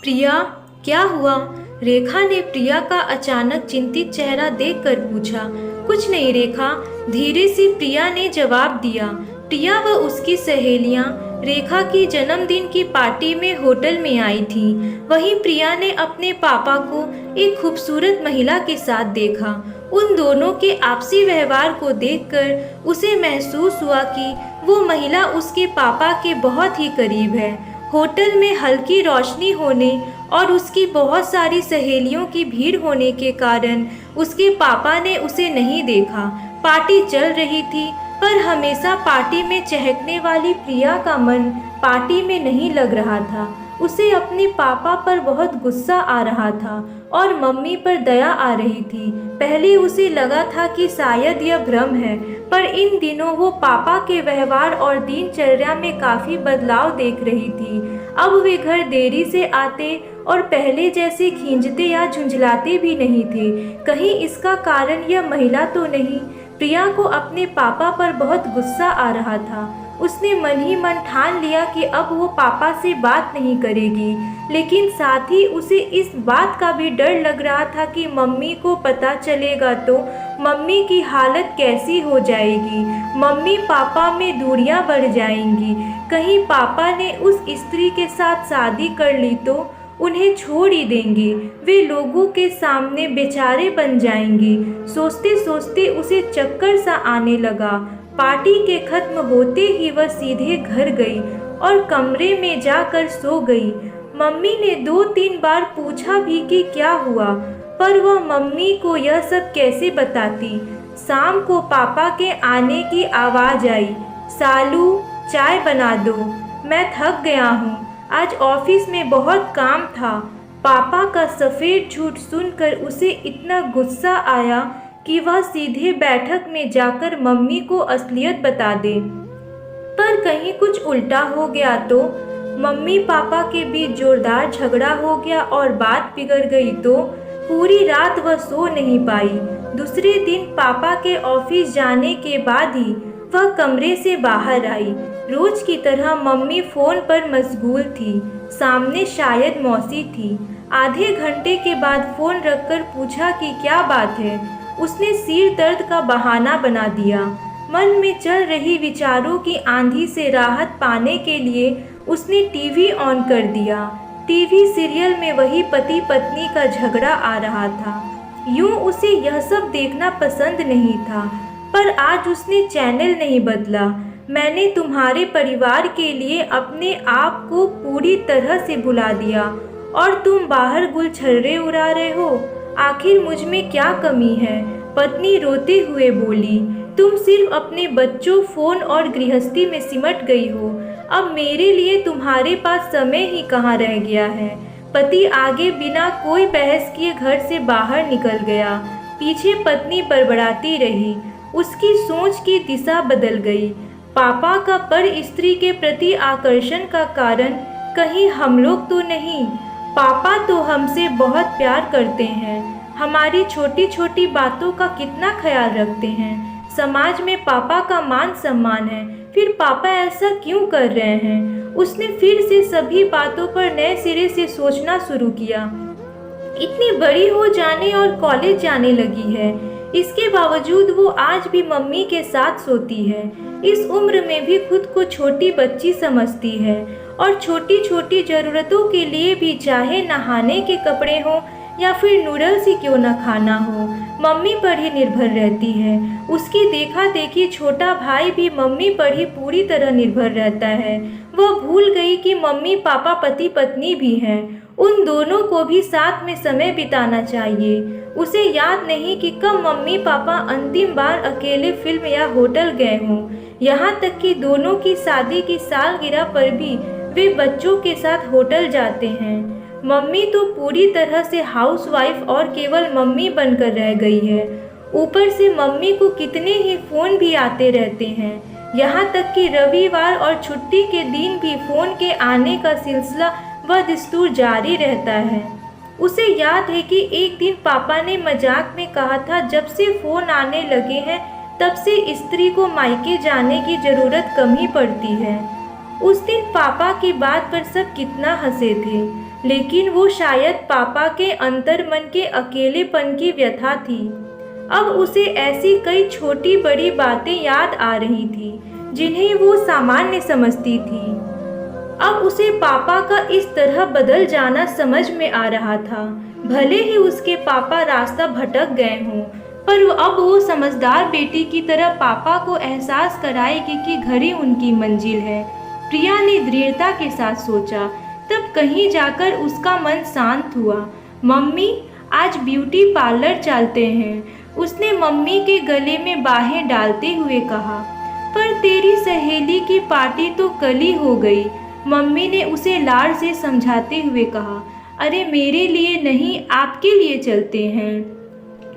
प्रिया, क्या हुआ? रेखा ने प्रिया का अचानक चिंतित चेहरा देखकर पूछा। कुछ नहीं रेखा, धीरे से प्रिया ने जवाब दिया। प्रिया व उसकी सहेलियां रेखा की जन्मदिन की पार्टी में होटल में आई थी। वहीं प्रिया ने अपने पापा को एक खूबसूरत महिला के साथ देखा। उन दोनों के आपसी व्यवहार को देखकर उसे महसूस हुआ कि वो महिला उसके पापा के बहुत ही करीब है। होटल में हल्की रोशनी होने और उसकी बहुत सारी सहेलियों की भीड़ होने के कारण उसके पापा ने उसे नहीं देखा। पार्टी चल रही थी, पर हमेशा पार्टी में चहकने वाली प्रिया का मन पार्टी में नहीं लग रहा था। उसे अपने पापा पर बहुत गुस्सा आ रहा था और मम्मी पर दया आ रही थी। पहले उसे लगा था कि शायद यह भ्रम है, पर इन दिनों वो पापा के व्यवहार और दिनचर्या में काफ़ी बदलाव देख रही थी। अब वे घर देरी से आते और पहले जैसे खींचते या झुंझलाते भी नहीं थे। कहीं इसका कारण यह महिला तो नहीं? प्रिया को अपने पापा पर बहुत गुस्सा आ रहा था। उसने मन ही मन ठान लिया कि अब वो पापा से बात नहीं करेगी, लेकिन साथ ही उसे इस बात का भी डर लग रहा था कि मम्मी को पता चलेगा तो मम्मी की हालत कैसी हो जाएगी। मम्मी पापा में दूरियां बढ़ जाएंगी। कहीं पापा ने उस स्त्री के साथ शादी कर ली तो उन्हें छोड़ ही देंगे। वे लोगों के सामने बेचारे बन जाएंगे। सोचते सोचते उसे चक्कर सा आने लगा। पार्टी के खत्म होते ही वह सीधे घर गई और कमरे में जाकर सो गई। मम्मी ने 2-3 बार पूछा भी कि क्या हुआ, पर वह मम्मी को यह सब कैसे बताती। शाम को पापा के आने की आवाज़ आई। सालू, चाय बना दो, मैं थक गया हूँ, आज ऑफिस में बहुत काम था। पापा का सफ़ेद झूठ सुनकर उसे इतना गुस्सा आया कि वह सीधे बैठक में जाकर मम्मी को असलियत बता दे। पर कहीं कुछ उल्टा हो गया तो मम्मी पापा के बीच जोरदार झगड़ा हो गया और बात बिगड़ गई तो पूरी रात वह सो नहीं पाई। दूसरे दिन पापा के ऑफिस जाने के बाद ही वह कमरे से बाहर आई। रोज की तरह मम्मी फ़ोन पर मशगूल थी। सामने शायद मौसी थी। आधे घंटे के बाद फ़ोन रखकर पूछा कि क्या बात है। उसने सिर दर्द का बहाना बना दिया। मन में चल रही विचारों की आंधी से राहत पाने के लिए उसने टीवी ऑन कर दिया। टीवी सीरियल में वही पति पत्नी का झगड़ा आ रहा था। यूं उसे यह सब देखना पसंद नहीं था, पर आज उसने चैनल नहीं बदला। मैंने तुम्हारे परिवार के लिए अपने आप को पूरी तरह से भुला दिया और तुम बाहर गुलछर्रे उड़ा रहे हो। आखिर मुझ में क्या कमी है? पत्नी रोते हुए बोली। तुम सिर्फ अपने बच्चों, फोन और गृहस्थी में सिमट गई हो। अब मेरे लिए तुम्हारे पास समय ही कहाँ रह गया है। पति आगे बिना कोई बहस किए घर से बाहर निकल गया। पीछे पत्नी बड़बड़ाती रही। उसकी सोच की दिशा बदल गई। पापा का पर स्त्री के प्रति आकर्षण का कारण कहीं हम लोग तो नहीं? पापा तो हमसे बहुत प्यार करते हैं, हमारी छोटी छोटी बातों का कितना ख्याल रखते हैं। समाज में पापा का मान सम्मान है, फिर पापा ऐसा क्यों कर रहे हैं? उसने फिर से सभी बातों पर नए सिरे से सोचना शुरू किया। इतनी बड़ी हो जाने और कॉलेज जाने लगी है, इसके बावजूद वो आज भी मम्मी के साथ सोती है। इस उम्र में भी खुद को छोटी बच्ची समझती है और छोटी छोटी ज़रूरतों के लिए भी, चाहे नहाने के कपड़े हों या फिर नूडल्स ही क्यों न खाना हो, मम्मी पर ही निर्भर रहती है। उसकी देखा देखी छोटा भाई भी मम्मी पर ही पूरी तरह निर्भर रहता है। वह भूल गई कि मम्मी पापा पति पत्नी भी हैं। उन दोनों को भी साथ में समय बिताना चाहिए। उसे याद नहीं कि कब मम्मी पापा अंतिम बार अकेले फिल्म या होटल गए हों। यहाँ तक कि दोनों की शादी की सालगिरह पर भी वे बच्चों के साथ होटल जाते हैं। मम्मी तो पूरी तरह से हाउसवाइफ और केवल मम्मी बनकर रह गई है। ऊपर से मम्मी को कितने ही फ़ोन भी आते रहते हैं। यहाँ तक कि रविवार और छुट्टी के दिन भी फ़ोन के आने का सिलसिला व दस्तूर जारी रहता है। उसे याद है कि एक दिन पापा ने मजाक में कहा था, जब से फ़ोन आने लगे हैं तब से स्त्री को मायके जाने की ज़रूरत कम ही पड़ती है। उस दिन पापा की बात पर सब कितना हंसे थे, लेकिन वो शायद पापा के अंतर्मन के अकेलेपन की व्यथा थी। अब उसे ऐसी कई छोटी बड़ी बातें याद आ रही थी जिन्हें वो सामान्य समझती थी। अब उसे पापा का इस तरह बदल जाना समझ में आ रहा था। भले ही उसके पापा रास्ता भटक गए हों, पर अब वो समझदार बेटी की तरह पापा को एहसास कराएगी कि घर ही उनकी मंजिल है। प्रिया ने दृढ़ता के साथ सोचा। तब कहीं जाकर उसका मन शांत हुआ। मम्मी, आज ब्यूटी पार्लर चलते हैं, उसने मम्मी के गले में बाहें डालते हुए कहा। पर तेरी सहेली की पार्टी तो कल ही हो गई, मम्मी ने उसे लाड से समझाते हुए कहा। अरे मेरे लिए नहीं, आपके लिए चलते हैं।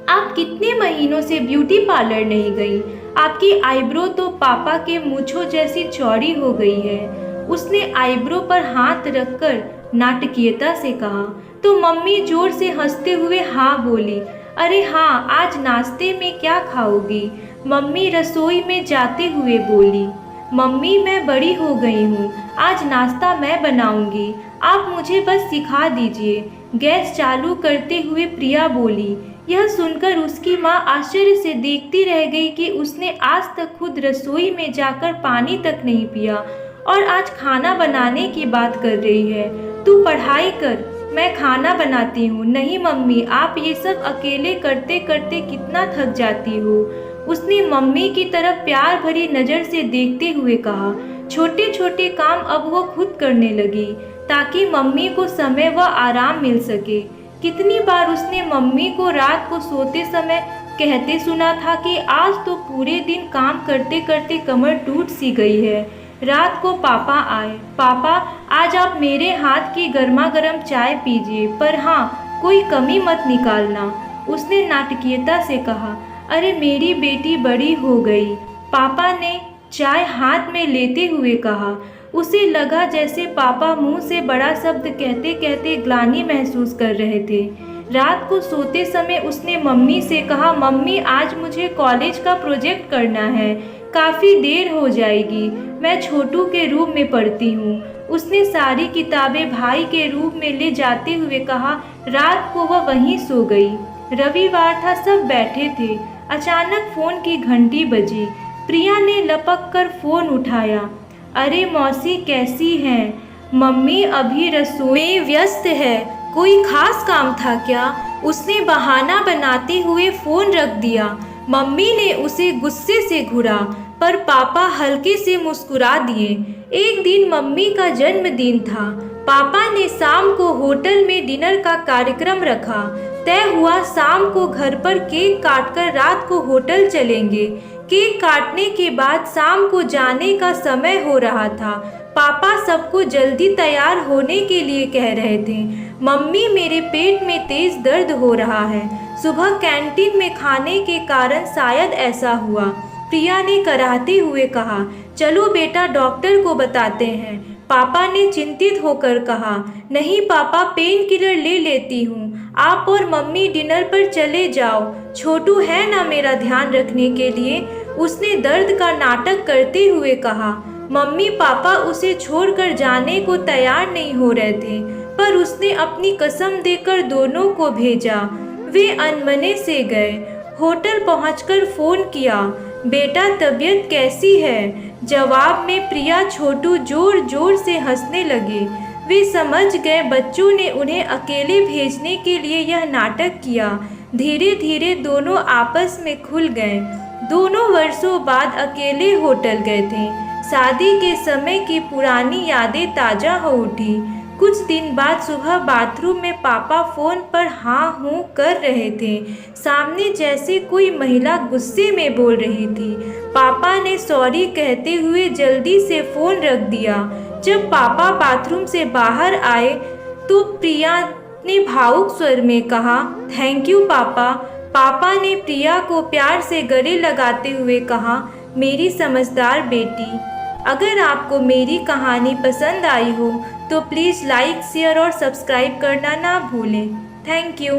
आप कितने महीनों से ब्यूटी पार्लर नहीं गई? आपकी आईब्रो तो पापा के मूंछों जैसी चौड़ी हो गई है। उसने आईब्रो पर हाथ रखकर नाटकीयता से कहा। तो मम्मी जोर से हंसते हुए हाँ बोली। अरे हाँ, आज नाश्ते में क्या खाओगी? मम्मी रसोई में जाते हुए बोली। मम्मी, मैं बड़ी हो गई हूँ, आज नाश्ता मैं बनाऊंगी, आप मुझे बस सिखा दीजिए, गैस चालू करते हुए प्रिया बोली। यह सुनकर उसकी माँ आश्चर्य से देखती रह गई कि उसने आज तक खुद रसोई में जाकर पानी तक नहीं पिया और आज खाना बनाने की बात कर रही है। तू पढ़ाई कर, मैं खाना बनाती हूँ। नहीं मम्मी, आप ये सब अकेले करते करते कितना थक जाती हो, उसने मम्मी की तरफ प्यार भरी नज़र से देखते हुए कहा। छोटे छोटे काम अब वो खुद करने लगी ताकि मम्मी को समय व आराम मिल सके। कितनी बार उसने मम्मी को रात को सोते समय कहते सुना था कि आज तो पूरे दिन काम करते करते कमर टूट सी गई है। रात को पापा आए। पापा, आज आप मेरे हाथ की गर्मा गर्म चाय पीजिए, पर हाँ, कोई कमी मत निकालना, उसने नाटकीयता से कहा। अरे मेरी बेटी बड़ी हो गई, पापा ने चाय हाथ में लेते हुए कहा। उसे लगा जैसे पापा मुंह से बड़ा शब्द कहते कहते ग्लानि महसूस कर रहे थे। रात को सोते समय उसने मम्मी से कहा, मम्मी आज मुझे कॉलेज का प्रोजेक्ट करना है, काफ़ी देर हो जाएगी, मैं छोटू के रूम में पढ़ती हूँ। उसने सारी किताबें भाई के रूम में ले जाते हुए कहा। रात को वह वहीं सो गई। रविवार था, सब बैठे थे। अचानक फ़ोन की घंटी बजी। प्रिया ने लपक कर फ़ोन उठाया। अरे मौसी, कैसी हैं? मम्मी अभी रसोई में व्यस्त है, कोई खास काम था क्या? उसने बहाना बनाते हुए फ़ोन रख दिया। मम्मी ने उसे गुस्से से घूरा, पर पापा हल्के से मुस्कुरा दिए। एक दिन मम्मी का जन्मदिन था। पापा ने शाम को होटल में डिनर का कार्यक्रम रखा। तय हुआ शाम को घर पर केक काटकर रात को होटल चलेंगे। केक काटने के बाद शाम को जाने का समय हो रहा था। पापा सबको जल्दी तैयार होने के लिए कह रहे थे। मम्मी, मेरे पेट में तेज दर्द हो रहा है, सुबह कैंटीन में खाने के कारण शायद ऐसा हुआ, प्रिया ने कराहते हुए कहा। चलो बेटा, डॉक्टर को बताते हैं, पापा ने चिंतित होकर कहा। नहीं पापा, पेन किलर ले लेती हूँ, आप और मम्मी डिनर पर चले जाओ, छोटू है ना मेरा ध्यान रखने के लिए, उसने दर्द का नाटक करते हुए कहा। मम्मी पापा उसे छोड़कर जाने को तैयार नहीं हो रहे थे, पर उसने अपनी कसम देकर दोनों को भेजा। वे अनमने से गए। होटल पहुंचकर फ़ोन किया। बेटा, तबीयत कैसी है? जवाब में प्रिया छोटू जोर जोर से हंसने लगे। वे समझ गए बच्चों ने उन्हें अकेले भेजने के लिए यह नाटक किया। धीरे धीरे दोनों आपस में खुल गए। दोनों वर्षों बाद अकेले होटल गए थे। शादी के समय की पुरानी यादें ताज़ा हो उठी। कुछ दिन बाद सुबह बाथरूम में पापा फ़ोन पर हाँ हूँ कर रहे थे। सामने जैसे कोई महिला गुस्से में बोल रही थी। पापा ने सॉरी कहते हुए जल्दी से फ़ोन रख दिया। जब पापा बाथरूम से बाहर आए तो प्रिया ने भावुक स्वर में कहा, थैंक यू पापा। पापा ने प्रिया को प्यार से गले लगाते हुए कहा, मेरी समझदार बेटी। अगर आपको मेरी कहानी पसंद आई हो तो प्लीज़ लाइक, शेयर और सब्सक्राइब करना ना भूलें। Thank you.